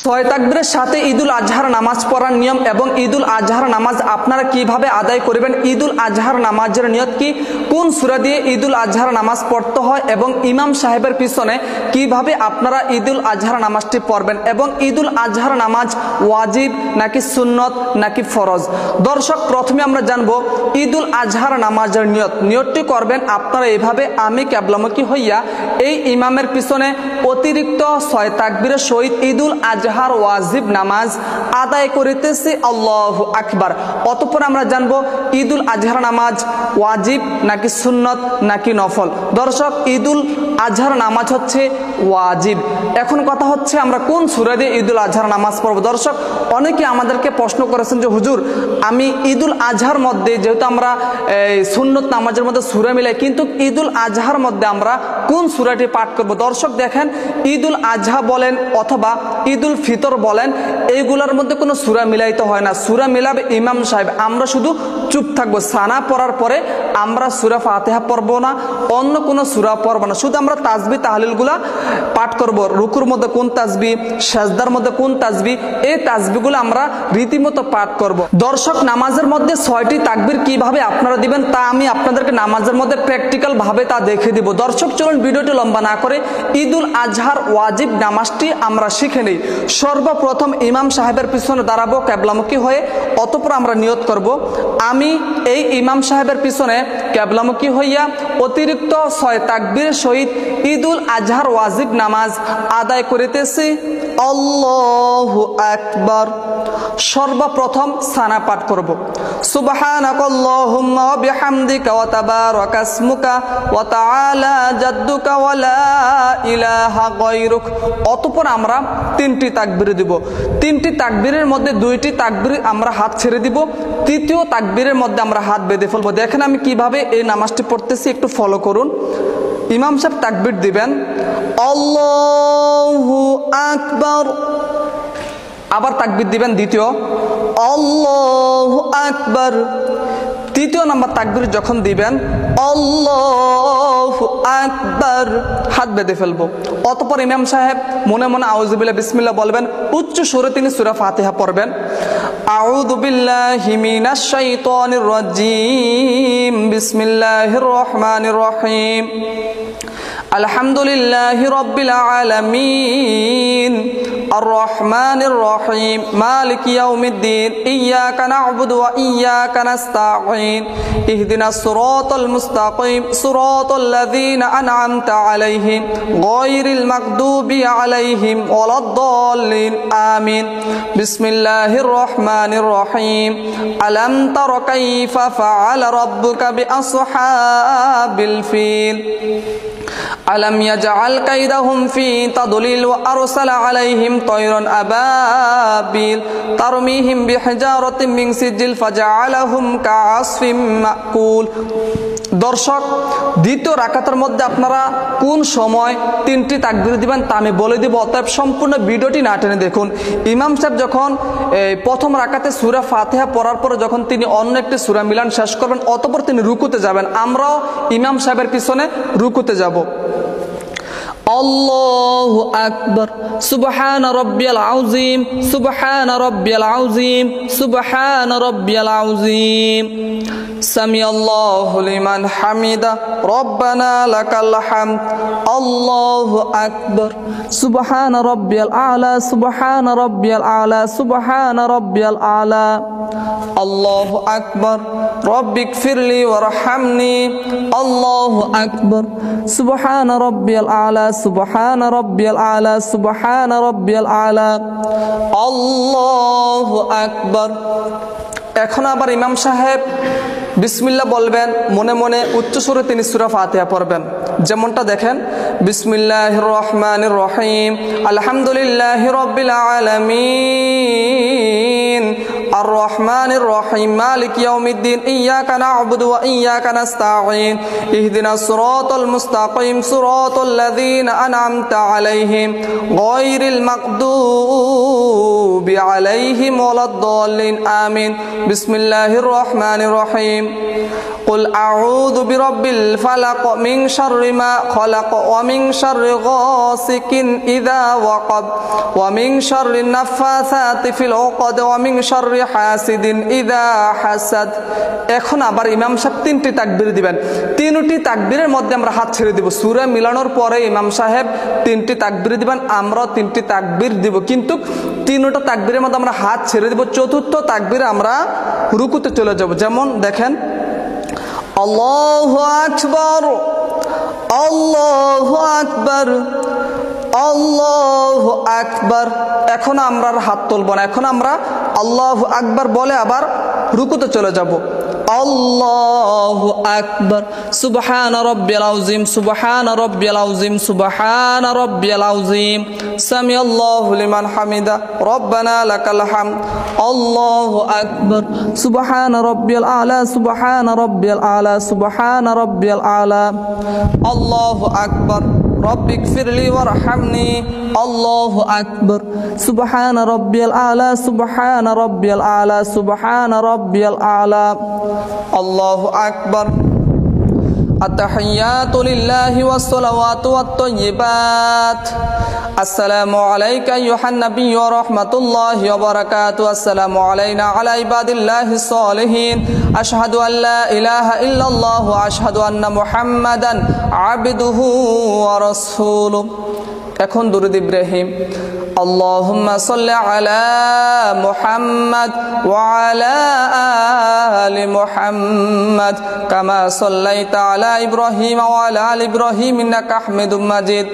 ছয় তাকবীরের সাথে ঈদুল আজহার নামাজ পড়ার নিয়ম এবং ঈদুল আজহার নামাজ আপনারা কিভাবে আদায় করবেন, ঈদুল আজহার নামাজের নিয়ত কি, কোন সূরা দিয়ে ঈদুল আজহার নামাজ পড়তে হয় এবং ইমাম সাহেবের পিছনে কিভাবে আপনারা ঈদুল আজহার নামাজটি পড়বেন এবং ঈদুল আজহার নামাজ ওয়াজিব নাকি সুন্নত নাকি ফরজ। দর্শক, প্রথমে আমরা জানবো ঈদুল আজহার নামাজের নিয়তটি করবেন আপনারা এভাবে, আমি কিবলামুখী হইয়া এই ইমামের পিছনে অতিরিক্ত ছয় তাকবীরের সহিত ঈদুল আজহার ওয়াজিব নামাজ আদায় করিতেছি, আল্লাহু আকবার। অতঃপর আমরা জানবো ঈদুল আজহার নামাজ ওয়াজিব নাকি সুন্নত নাকি নফল। দর্শক, ঈদুল আজহার নামাজ হচ্ছে ওয়াজিব। এখন কথা হচ্ছে আমরা কোন সূরা দিয়ে ঈদুল আজহার নামাজ পড়ব। দর্শক, অনেকে আমাদেরকে প্রশ্ন করেছেন যে হুজুর, আমি ঈদুল আজহার মধ্যে যেহেতু আমরা সুন্নত নামাজের মধ্যে সূরা মিলাই, কিন্তু ঈদুল আজহার মধ্যে আমরা কোন সূরাটি পাঠ করব। দর্শক দেখেন, ঈদুল আজহা বলেন অথবা ঈদুল ফিতর বলেন, এইগুলোর মধ্যে কোনো সূরা মিলাইতে হয় না, সূরা মিলাবে ইমাম সাহেব। আমরা শুধু চুপ থাকবো, সানা পড়ার পরে আমরা সূরা ফাতিহা পড়বো না, অন্য কোনো সূরা পড়বো না, শুধু আমরা তাসবিহ তাহলিলগুলা পাঠ করব। রুকুর মধ্যে কোন তাসবিহ, সাজদার মধ্যে কোন তাসবিহ, এই তাসবিহগুলো আমরা রীতিমতো পাঠ করব। দর্শক, নামাজের মধ্যে 6টি তাকবীর কিভাবে আপনারা দিবেন তা আমি আপনাদেরকে নামাজের মধ্যে প্র্যাকটিক্যাল ভাবে তা দেখিয়ে দিব। দর্শক, চলুন ভিডিওটি লম্বা না করে ঈদুল আজহার ওয়াজিব নামাজটি আমরা শিখে নেই। সর্বপ্রথম ইমাম সাহেবের পিছনে দাঁড়াবো কিবলামুখী হয়ে, অতঃপর আমরা নিয়ত করব আমি এই ইমাম সাহেবের পিছনে কিবলামুখী হইয়া অতিরিক্ত 6 তাকবীরের সহিত ঈদুল আজহার ওয়াজিব নামাজ আদায় করিতেছি, আল্লাহু আকবার। সর্বপ্রথম সানা পাঠ করব, সুবহানাকাল্লাহুম্মা ওয়া বিহামদিকা ওয়া তাবারাকা ইসমুকা ওয়া তাআলা জাদ্দুকা ওয়া লা ইলাহা গায়রুক। অতঃপর আমরা 3টি তাকবীর দিব। 3টি তাকবীরের মধ্যে 2টি তাকবীর আমরা হাত ছেড়ে দিব, তৃতীয় তাকবীরের মধ্যে আমরা হাত বেঁধে ফেলবো। দেখেন আমি কিভাবে এই নামাজটি পড়তেছি, একটু ফলো করুন। ইমাম সাহেব তাকবীর দিবেন, আল্লাহু আকবার, আবার তাকবীর দিবেন দ্বিতীয়, আল্লাহু আকবার। তৃতীয় নাম্বার তাকবীর যখন দিবেন, আল্লাহু আকবার, হাত বেঁধে ফেলবো। অতঃপর ইমাম সাহেব মনে মনে আউযুবিল্লাহ বিসমিল্লাহ বলবেন, উচ্চ সুরে তিনি সূরা ফাতিহা পড়বেন। আউযু বিল্লাহি মিনাশ শাইতানির রাজিম, বিসমিল্লাহির রহমানির রহিম, আলহামদুলিল্লাহি রাব্বিল আলামিন, আর রহমানির রহিম, মালিকি ইয়াউমিদ্দিন, ইয়্যাকা না'বুদু ওয়া ইয়্যাকা নাস্তাঈন, ইহদিনাস সিরাতাল মুস্তাকিম, সিরাতাল লাযীনা আন'আমতা আলাইহিম, গায়রিল মাগদুবি আলাইহিম ওয়ালাদ-দাল্লিন, আমিন। বিসমিল্লাহির রহমানির রহিম, আলাম তারা কাইফা ফাআলা রাব্বুকা বিআসহাবিল ফিল, আলাম ইয়াজআল কাইদাহুম ফি তাদলিল ওয়া আরসালা আলাইহিম তায়রান আবাবিল তারমিহিম বিহিজারাতিন মিন সিজিল ফাজআলাহুম কাআসফিম মাকুল। দর্শক, দ্বিতীয় রাকাতের মধ্যে আপনারা কোন সময় 3টি তাকবীর দিবেন তা আমি বলে দিব, অতএব সম্পূর্ণ ভিডিওটি না টেনে দেখুন। ইমাম সাহেব যখন প্রথম রাকাতে সূরা ফাতিহা পড়ার পরে যখন তিনি অন্য একটি সূরা মিলান শেষ করবেন, অতঃপর তিনি রুকুতে যাবেন, আমরাও ইমাম সাহেবের পিছনে রুকুতে যাব। আল্লাহু আকবার, সুবহান রাব্বিয়াল আযীম, সুবহান রাব্বিয়াল আযীম, সুবহান রাব্বিয়াল আযীম, সামিআল্লাহু লিমান হামিদা, রব্বানা লাকাল হামদ, আল্লাহু আকবার, সুবহান রাব্বিয়াল আলা, সুবহান রাব্বিয়াল আলা, সুবহান রাব্বিয়াল আলা, আল্লাহু আকবার, রব্বিগফিরলি ওয়ারহামনি, আল্লাহু আকবার, সুবহান রাব্বিয়াল আলা, সুবহান রাব্বিয়াল আলা, সুবহান রাব্বিয়াল আলা, আল্লাহু আকবার। এখন আবার ইমাম সাহেব বিসমিল্লাহ বলবেন, মনে মনে উচ্চ সুরে তিনি সূরা ফাতিহা পড়বেন। যেমনটা দেখেন, বিসমিল্লাহির রহমানির রহিম, আলহামদুলিল্লাহি রাব্বিল আলামিন, আর রহমানির রহিম, মালিকি ইয়াউমিদ্দিন, ইয়্যাকা না'বুদু ওয়া ইয়্যাকা নাস্তাঈন, ইহদিনাস সিরাতাল মুস্তাকিম, সিরাতাল লাযীনা আন'আমতা আলাইহিম, গায়রিল মাগদুবি عليهم ولا الضالين آمين بسم الله الرحمن الرحيم قل أعوذ برب الفلق من شر ما خلق ومن شر غاسق إذا وقب ومن شر النفاثات في العقد ومن شر حاسد إذا حسد এখন আবার ইমাম সাহেব তিনটি তাকবীর দিবেন তিনটি তাকবীরের মধ্যে আমরা হাত ছেড়ে দিব সূরা মিলানোর পরে ইমাম সাহেব তিনটি তাকবীর দিবেন আমরা তিনটি তাকবীর দিব কিন্তু তিনটা তাকবীরের মধ্যে আমরা হাত ছেড়ে দিব চতুর্থ তাকবীরে আমরা রুকুতে চলে যাব যেমন দেখেন আল্লাহু আকবার আল্লাহু আকবার আল্লাহু আকবার এখন আমরা হাত তুলব না এখন আমরা আল্লাহু আকবার বলে আবার রুকুতে চলে যাব আল্লাহু আকবার সুবহান রাব্বিয়াল আযীম সুবহান রাব্বিয়াল আযীম সুবহান রাব্বিয়াল আযীম সামিআল্লাহু লিমান হামিদা রব্বানা লাকাল হামদ আল্লাহু আকবার সুবহান রাব্বিয়াল আলা সুবহান রাব্বিয়াল আলা সুবহান রাব্বিয়াল আলা আল্লাহু আকবার رب اغفر لي وارحمني الله أكبر سبحان ربي الأعلى سبحان ربي الأعلى سبحان ربي الأعلى الله أكبر التحيات لله والصلوات والطيبات السلام عليك أيها النبي ورحمة الله وبركاته السلام علينا على عباد الله الصالحين أشهد أن لا إله إلا الله وأشهد أن محمدا عبده ورسوله এখন দুরূদ ইব্রাহিম আল্লাহুম্মা সাল্লি আলা মুহাম্মাদ ওয়া আলা আলি মুহাম্মাদ কামা সাল্লাইতা আলা ইব্রাহিম ওয়া আলা আলি ইব্রাহিম ইন্নাকা হামিদুম মাজিদ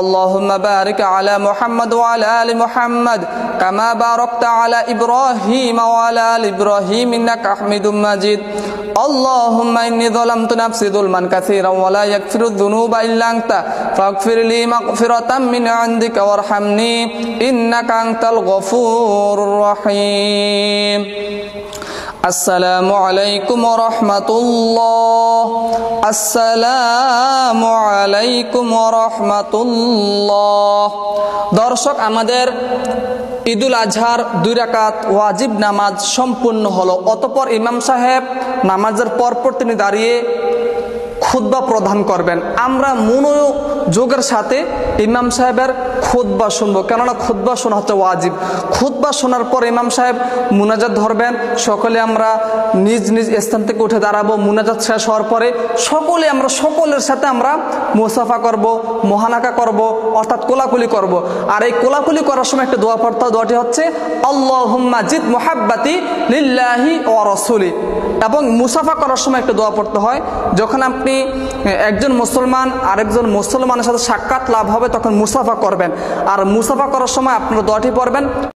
আল্লাহুম্মা বারিক আলা মুহাম্মাদ ওয়া আলা আলি মুহাম্মাদ কামা বারাকতা আলা ইব্রাহিম ওয়া আলা আলি ইব্রাহিম ইন্নাকা হামিদুম মাজিদ اللهم إني ظلمت نفسي ظلما كثيرا ولا يغفر الذنوب إلا أنت فاغفر لي مغفرة من عندك وارحمني إنك أنت الغفور الرحيم السلام عليكم ورحمة الله السلام عليكم ورحمة الله দর্শক আমাদের ঈদুল আজহার 2 রাকাত ওয়াজিব নামাজ সম্পূর্ণ হলো অতঃপর ইমাম সাহেব নামাজের পরপর তিনি দাঁড়িয়ে খুতবা প্রদান করবেন আমরা মনোযোগের সাথে ইমাম সাহেবের খুতবা শুনবো কেননা খুতবা শোনা হচ্ছে ওয়াজিব খুতবা শোনার পর ইমাম সাহেব মুনাজাত ধরবেন সকলে আমরা নিজ নিজ স্থান থেকে উঠে দাঁড়াবো মুনাজাত শেষ হওয়ার পরে সকলে আমরা সকলের সাথে আমরা মুসাফা করব মহানাকা করব অর্থাৎ কোলাকুলি করব আর এই কোলাকুলি করার সময় একটা দোয়া পড়তে দোয়াটি হচ্ছে আল্লাহুম্মা জিদ মুহাব্বাতি লিল্লাহি ওয়া রাসূলি এবং মুসাফা করার সময় একটা দোয়া পড়তে হয় যখন আপনি একজন মুসলমান আরেকজন মুসলমানের সাথে সাক্ষাৎ লাভ হবে তখন মুসাফা করবেন আর মুসাফা করার সময় আপনারা দোয়াটি পড়বেন